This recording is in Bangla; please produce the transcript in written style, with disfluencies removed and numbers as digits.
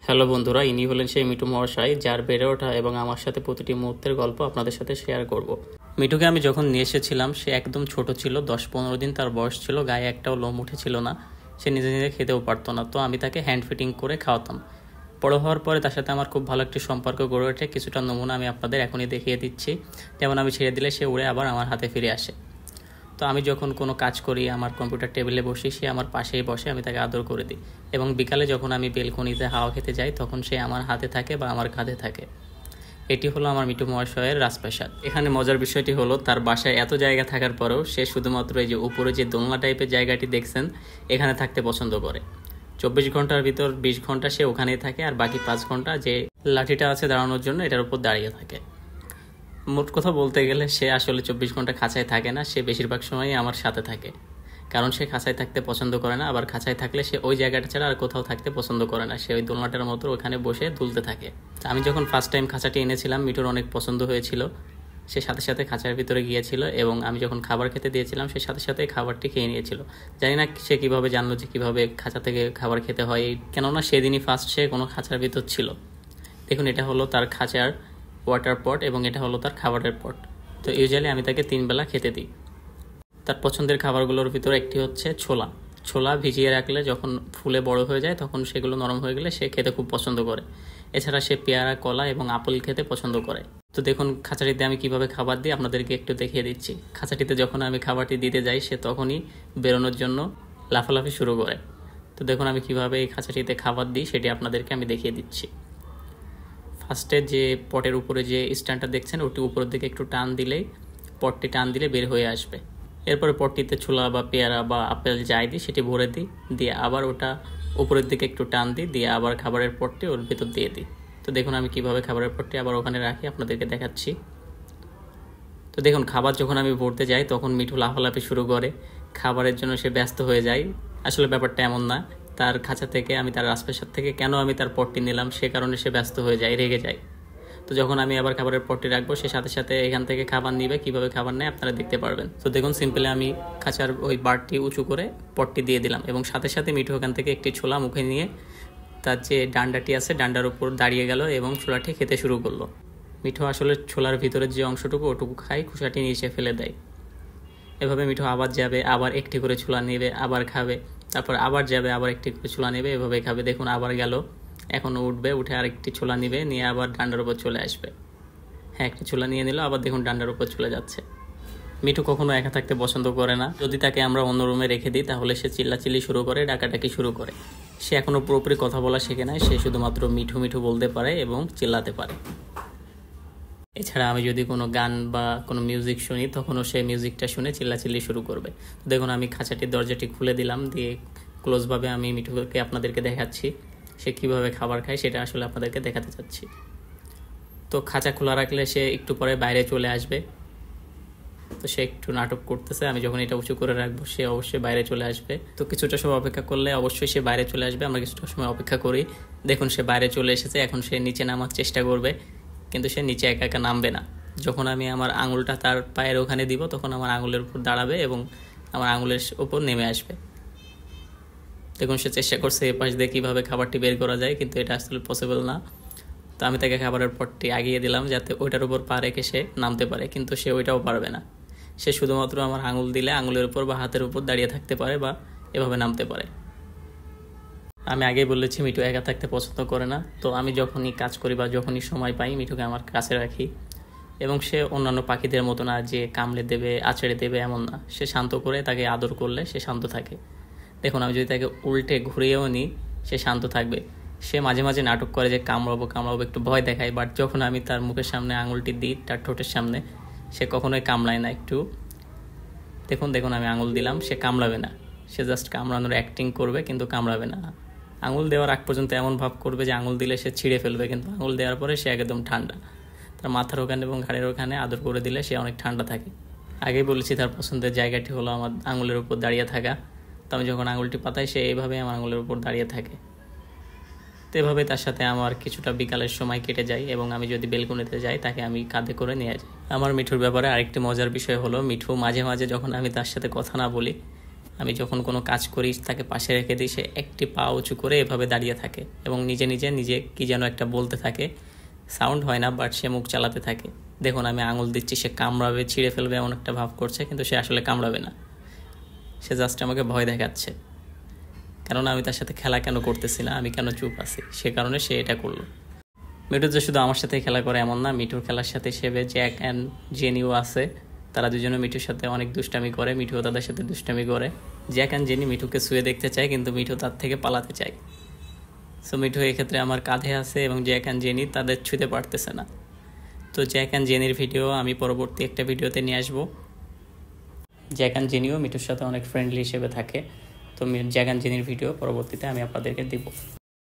হ্যালো বন্ধুরা, ইনি হলেন সেই মিঠু মহাশয় যার বেড়ে ওঠা এবং আমার সাথে প্রতিটি মুহূর্তের গল্প আপনাদের সাথে শেয়ার করব। মিঠুকে আমি যখন নিয়ে এসেছিলাম সে একদম ছোট ছিল, 10-15 দিন তার বয়স ছিল, গায়ে একটাও লোম উঠেছিল না, সে নিজে নিজে খেতেও পারতো না, তো আমি তাকে হ্যান্ড ফিটিং করে খাওয়াতাম। বড় হওয়ার পরে তার সাথে আমার খুব ভালো একটি সম্পর্ক গড়ে ওঠে। কিছুটা নমুনা আমি আপনাদের এখনই দেখিয়ে দিচ্ছি। যেমন আমি ছেড়ে দিলে সে উড়ে আবার আমার হাতে ফিরে আসে। তো আমি যখন কোনো কাজ করি, আমার কম্পিউটার টেবিলে বসি, সে আমার পাশেই বসে, আমি তাকে আদর করে দিই। এবং বিকালে যখন আমি বেলকনিতে হাওয়া খেতে যাই তখন সে আমার হাতে থাকে বা আমার কাঁধে থাকে। এটি হলো আমার মিঠু মহাশয়ের রাজপ্রাসাদ। এখানে মজার বিষয়টি হলো তার বাসায় এত জায়গা থাকার পরেও সে শুধুমাত্র এই যে উপরে যে দোলনা টাইপের জায়গাটি দেখছেন এখানে থাকতে পছন্দ করে। 24 ঘন্টার ভিতর 20 ঘন্টা সে ওখানেই থাকে, আর বাকি 5 ঘন্টা যে লাঠিটা আছে দাঁড়ানোর জন্য এটার উপর দাঁড়িয়ে থাকে। মোট কথা বলতে গেলে সে আসলে 24 ঘন্টা খাঁচায় থাকে না, সে বেশিরভাগ সময়ই আমার সাথে থাকে। কারণ সে খাঁচায় থাকতে পছন্দ করে না, আবার খাঁচায় থাকলে সে ওই জায়গাটা ছাড়া আর কোথাও থাকতে পছন্দ করে না, সে ওই দোলনাটার মতো ওখানে বসে দুলতে থাকে। আমি যখন ফার্স্ট টাইম খাঁচাটি এনেছিলাম মিঠুর অনেক পছন্দ হয়েছিল, সে সাথে সাথে খাঁচার ভিতরে গিয়েছিল এবং আমি যখন খাবার খেতে দিয়েছিলাম সে সাথে সাথে খাবারটি খেয়ে নিয়েছিল। জানি না সে কীভাবে জানলো যে কীভাবে খাঁচা থেকে খাবার খেতে হয়, কেননা সেদিনই ফার্স্ট সে কোনো খাঁচার ভিতর ছিল। দেখুন, এটা হলো তার খাঁচার ওয়াটার পট এবং এটা হলো তার খাবারের পট। তো ইউজুয়ালি আমি তাকে 3 বেলা খেতে দিই। তার পছন্দের খাবারগুলোর ভিতরে একটি হচ্ছে ছোলা। ছোলা ভিজিয়ে রাখলে যখন ফুলে বড় হয়ে যায় তখন সেগুলো নরম হয়ে গেলে সে খেতে খুব পছন্দ করে। এছাড়া সে পেয়ারা, কলা এবং আপেল খেতে পছন্দ করে। তো দেখুন খাঁচাটিতে আমি কিভাবে খাবার দিই আপনাদেরকে একটু দেখিয়ে দিচ্ছি। খাঁচাটিতে যখন আমি খাবারটি দিতে যাই সে তখনই বেরোনোর জন্য লাফালাফি শুরু করে। তো দেখুন আমি কিভাবে এই খাঁচাটিতে খাবার দিই সেটি আপনাদেরকে আমি দেখিয়ে দিচ্ছি। ফার্স্টে যে পটের উপরে যে স্ট্যান্ডটা দেখছেন ওটি উপরের দিকে একটু টান দিলেই পটটি টান দিলে বের হয়ে আসবে। এরপরে পটটিতে ছোলা বা পেয়ারা বা আপেল যাই দিই সেটি ভরে দিই, দিয়ে আবার ওটা উপরের দিকে একটু টান দিই, দিয়ে আবার খাবারের পটটি ওর ভিতর দিয়ে দিই। তো দেখুন আমি কিভাবে খাবারের পটটি আবার ওখানে রাখি আপনাদেরকে দেখাচ্ছি। তো দেখুন খাবার যখন আমি ভরতে যাই তখন মিঠু লাফালাফি শুরু করে, খাবারের জন্য সে ব্যস্ত হয়ে যায়। আসলে ব্যাপারটা এমন না, তার খাঁচা থেকে আমি তার রাজপ্রাসাদ থেকে কেন আমি তার পটটি নিলাম সে কারণে সে ব্যস্ত হয়ে যায়, রেগে যায়। তো যখন আমি আবার খাবারের পটটি রাখবো সে সাথে সাথে এখান থেকে খাবার নিবে, কিভাবে খাবার নেয় আপনারা দেখতে পারবেন। তো দেখুন সিম্পলি আমি খাঁচার ওই বারটি উঁচু করে পটটি দিয়ে দিলাম এবং সাথে সাথে মিঠু ওখান থেকে একটি ছোলা মুখে নিয়ে তার যে ডান্ডাটি আছে ডান্ডার উপর দাঁড়িয়ে গেল এবং ছোলাটি খেতে শুরু করলো। মিঠু আসলে ছোলার ভিতরের যে অংশটুকু ওটুকু খাই, খোসাটি নিচে ফেলে দেয়। এভাবে মিঠু আবার যাবে, আবার একটি করে ছোলা নেবে, আবার খাবে, তারপর আবার যাবে, আবার একটি করে ছোলা নেবে, এভাবে খাবে। দেখুন আবার গেল, এখনও উঠবে, উঠে আরেকটি ছোলা নিবে, নিয়ে আবার ডান্ডার উপর চলে আসবে। হ্যাঁ, একটি ছোলা নিয়ে নিল, আবার দেখুন ডান্ডার উপর চলে যাচ্ছে। মিঠু কখনো একা থাকতে পছন্দ করে না। যদি তাকে আমরা অন্য রুমে রেখে দিই তাহলে সে চিল্লাচিল্লি শুরু করে, ডাকাডাকি শুরু করে। সে এখনও পুরোপুরি কথা বলা শেখে নাই, সে শুধুমাত্র মিঠু মিঠু বলতে পারে এবং চিল্লাতে পারে। এছাড়া আমি যদি কোনো গান বা কোনো মিউজিক শুনি তখনও সে মিউজিকটা শুনে চিল্লাচিল্লি শুরু করবে। দেখুন আমি খাঁচাটির দরজাটি খুলে দিলাম, দিয়ে ক্লোজভাবে আমি মিঠুকে আপনাদেরকে দেখাচ্ছি সে কীভাবে খাবার খায়, সেটা আসলে আপনাদেরকে দেখাতে চাচ্ছি। তো খাঁচা খোলা রাখলে সে একটু পরে বাইরে চলে আসবে। তো সে একটু নাটক করতেছে, আমি যখন এটা উঁচু করে রাখবো সে অবশ্যই বাইরে চলে আসবে। তো কিছুটা সময় অপেক্ষা করলে অবশ্যই সে বাইরে চলে আসবে, আমরা কিছুটা সময় অপেক্ষা করি। দেখুন সে বাইরে চলে এসেছে, এখন সে নিচে নামার চেষ্টা করবে, কিন্তু সে নিচে একা একা নামবে না। যখন আমি আমার আঙুলটা তার পায়ের ওখানে দিব তখন আমার আঙুলের উপর দাঁড়াবে এবং আমার আঙুলের উপর নেমে আসবে। দেখুন সে চেষ্টা করছে এ পাশ দিয়ে কীভাবে খাবারটি বের করা যায়, কিন্তু এটা আসলে পসিবল না। তো আমি তাকে খাবারের পটটি আগিয়ে দিলাম যাতে ওইটার উপর পা রেখে সে নামতে পারে, কিন্তু সে ওইটাও পারবে না। সে শুধুমাত্র আমার আঙুল দিলে আঙুলের উপর বা হাতের উপর দাঁড়িয়ে থাকতে পারে বা এভাবে নামতে পারে। আমি আগেই বলেছি মিঠু একা থাকতে পছন্দ করে না। তো আমি যখনই কাজ করি বা যখনই সময় পাই মিঠুকে আমার কাছে রাখি, এবং সে অন্যান্য পাখিদের মতো না যে কামড়ে দেবে, আছড়ে দেবে, এমন না। সে শান্ত করে তাকে আদর করলে সে শান্ত থাকে। দেখুন আমি যদি তাকে উল্টে ঘুরিয়েও নিই সে শান্ত থাকবে। সে মাঝে মাঝে নাটক করে যে কামড়াবো কামড়াবো, একটু ভয় দেখায়, বাট যখন আমি তার মুখের সামনে আঙুলটি দিই তার ঠোঁটের সামনে সে কখনোই কামড়ায় না। একটু দেখুন দেখুন আমি আঙুল দিলাম, সে কামড়াবে না, সে জাস্ট কামড়ানোর অ্যাক্টিং করবে কিন্তু কামড়াবে না। আঙুল দেওয়ার আগ পর্যন্ত এমন ভাব করবে যে আঙুল দিলে সে ছিঁড়ে ফেলবে, কিন্তু আঙুল দেওয়ার পরে সে একদম ঠান্ডা। তার মাথার ওখানে এবং ঘাড়ের ওখানে আদর করে দিলে সে অনেক ঠান্ডা থাকে। আগেই বলেছি তার পছন্দের জায়গাটি হলো আমার আঙুলের উপর দাঁড়িয়ে থাকা। তো আমি যখন আঙুলটি পাতাই সে এইভাবে আমার আঙুলের উপর দাঁড়িয়ে থাকে। তো এভাবে তার সাথে আমার কিছুটা বিকালের সময় কেটে যায় এবং আমি যদি বেলকনিতে যাই তাকে আমি কাঁধে করে নিয়ে যাই। আমার মিঠুর ব্যাপারে আরেকটি মজার বিষয় হলো মিঠু মাঝে মাঝে যখন আমি তার সাথে কথা না বলি আমি যখন কোনো কাজ করি তাকে পাশে রেখে দিই, সে একটি পা উঁচু করে এভাবে দাঁড়িয়ে থাকে এবং নিজে নিজে কি যেন একটা বলতে থাকে। সাউন্ড হয় না, বাট সে মুখ চালাতে থাকে। দেখুন আমি আঙুল দিচ্ছি, সে কামড়াবে, ছিঁড়ে ফেলবে এমন একটা ভাব করছে, কিন্তু সে আসলে কামড়াবে না। সে জাস্ট আমাকে ভয় দেখাচ্ছে, কেননা আমি তার সাথে খেলা কেন করতেছি না, আমি কেন চুপ আছি, সে কারণে সে এটা করলো। মিঠু যে শুধু আমার সাথে খেলা করে এমন না, মিঠুর খেলার সাথে সেবে জ্যাক অ্যান্ড জেনিও আছে। তারা দুজনে মিঠুর সাথে অনেক দুষ্টামি করে, মিঠুও তাদের সাথে দুষ্টামি করে। জ্যাক অ্যান্ড জেনি মিঠুকে শুয়ে দেখতে চায়, কিন্তু মিঠু তার থেকে পালাতে চায়। সো মিঠু এক্ষেত্রে আমার কাঁধে আছে এবং জ্যাক অ্যান্ড জেনি তাদের ছুঁতে পারতেছে না। তো জ্যাক অ্যান্ড জেনির ভিডিও আমি পরবর্তী একটা ভিডিওতে নিয়ে আসবো। জ্যাক অ্যান্ড জেনিও মিঠুর সাথে অনেক ফ্রেন্ডলি হিসেবে থাকে। তো জ্যাক অ্যান্ড জেনির ভিডিও পরবর্তীতে আমি আপনাদেরকে দিব।